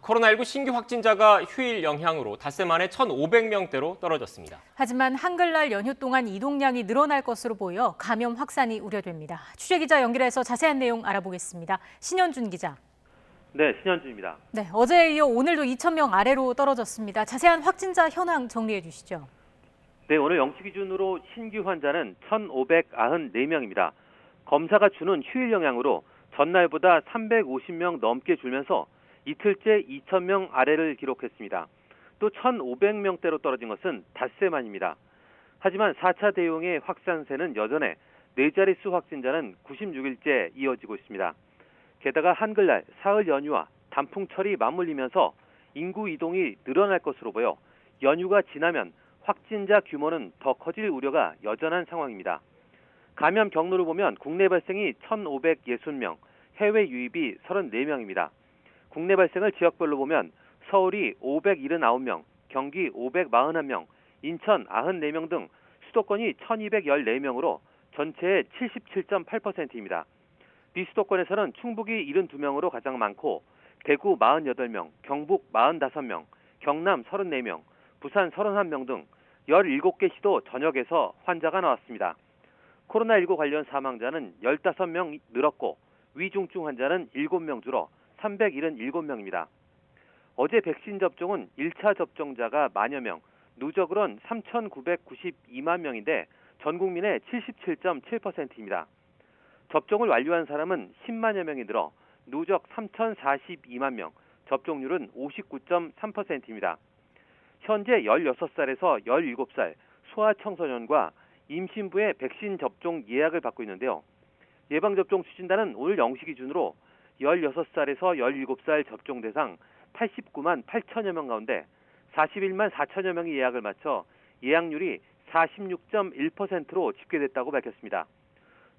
코로나19 신규 확진자가 휴일 영향으로 닷새 만에 1,500명대로 떨어졌습니다. 하지만 한글날 연휴 동안 이동량이 늘어날 것으로 보여 감염 확산이 우려됩니다. 취재기자 연결해서 자세한 내용 알아보겠습니다. 신현준 기자. 네, 신현준입니다. 네, 어제에 이어 오늘도 2,000명 아래로 떨어졌습니다. 자세한 확진자 현황 정리해 주시죠. 네, 오늘 0시 기준으로 신규 환자는 1,594명입니다. 검사가 주는 휴일 영향으로 전날보다 350명 넘게 줄면서 이틀째 2,000명 아래를 기록했습니다. 또 1,500명대로 떨어진 것은 닷새 만입니다. 하지만 4차 대용의 확산세는 여전해 4자릿수 확진자는 96일째 이어지고 있습니다. 게다가 한글날, 사흘 연휴와 단풍철이 맞물리면서 인구 이동이 늘어날 것으로 보여 연휴가 지나면 확진자 규모는 더 커질 우려가 여전한 상황입니다. 감염 경로를 보면 국내 발생이 1,560명, 해외 유입이 34명입니다. 국내 발생을 지역별로 보면 서울이 579명, 경기 541명, 인천 94명 등 수도권이 1,214명으로 전체의 77.8%입니다. 비수도권에서는 충북이 72명으로 가장 많고 대구 48명, 경북 45명, 경남 34명, 부산 31명 등 17개 시도 전역에서 환자가 나왔습니다. 코로나19 관련 사망자는 15명 늘었고 위중증 환자는 7명 줄어 377명입니다. 어제 백신 접종은 1차 접종자가 만여 명, 누적으로는 3,992만 명인데 전 국민의 77.7%입니다. 접종을 완료한 사람은 10만여 명이 늘어 누적 3,042만 명, 접종률은 59.3%입니다. 현재 16살에서 17살 소아청소년과 임신부의 백신 접종 예약을 받고 있는데요. 예방접종 추진단은 오늘 0시 기준으로 16살에서 17살 접종 대상 89만 8천여 명 가운데 41만 4천여 명이 예약을 마쳐 예약률이 46.1%로 집계됐다고 밝혔습니다.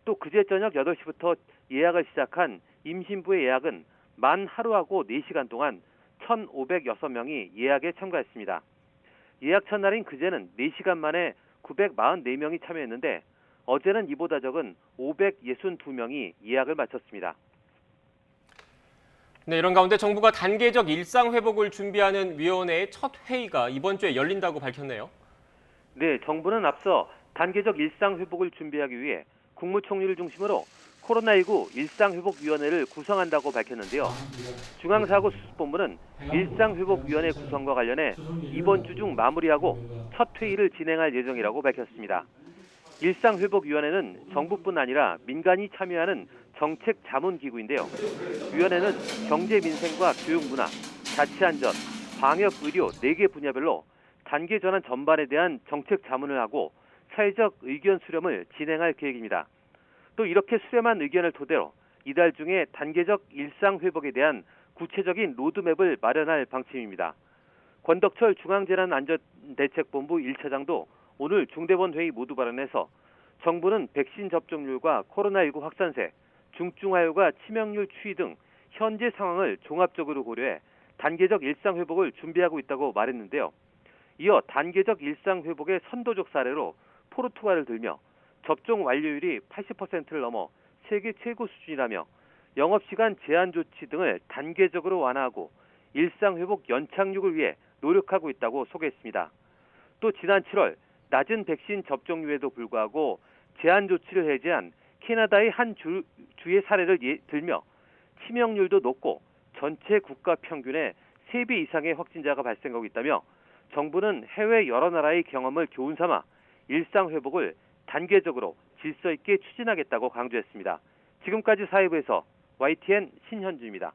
또 그제 저녁 8시부터 예약을 시작한 임신부의 예약은 만 하루하고 4시간 동안 1,506명이 예약에 참가했습니다. 예약 첫날인 그제는 4시간 만에 944명이 참여했는데 어제는 이보다 적은 562명이 예약을 마쳤습니다. 네, 이런 가운데 정부가 단계적 일상 회복을 준비하는 위원회의 첫 회의가 이번 주에 열린다고 밝혔네요. 네, 정부는 앞서 단계적 일상 회복을 준비하기 위해 국무총리를 중심으로 코로나19 일상회복위원회를 구성한다고 밝혔는데요. 중앙사고수습본부는 일상회복위원회 구성과 관련해 이번 주 중 마무리하고 첫 회의를 진행할 예정이라고 밝혔습니다. 일상회복위원회는 정부뿐 아니라 민간이 참여하는 정책 자문기구인데요. 위원회는 경제 민생과 교육문화, 자치안전, 방역, 의료 4개 분야별로 단계 전환 전반에 대한 정책 자문을 하고 사회적 의견 수렴을 진행할 계획입니다. 또 이렇게 수렴한 의견을 토대로 이달 중에 단계적 일상 회복에 대한 구체적인 로드맵을 마련할 방침입니다. 권덕철 중앙재난안전대책본부 1차장도 오늘 중대본 회의 모두 발언해서 정부는 백신 접종률과 코로나19 확산세, 중증화율과 치명률 추이 등 현재 상황을 종합적으로 고려해 단계적 일상 회복을 준비하고 있다고 말했는데요. 이어 단계적 일상 회복의 선도적 사례로 포르투갈을 들며 접종 완료율이 80%를 넘어 세계 최고 수준이라며 영업시간 제한 조치 등을 단계적으로 완화하고 일상회복 연착륙을 위해 노력하고 있다고 소개했습니다. 또 지난 7월 낮은 백신 접종률에도 불구하고 제한 조치를 해제한 캐나다의 한 주의 사례를 들며 치명률도 높고 전체 국가 평균의 3배 이상의 확진자가 발생하고 있다며 정부는 해외 여러 나라의 경험을 교훈 삼아 일상회복을 단계적으로 질서 있게 추진하겠다고 강조했습니다. 지금까지 사회부에서 YTN 신현주입니다.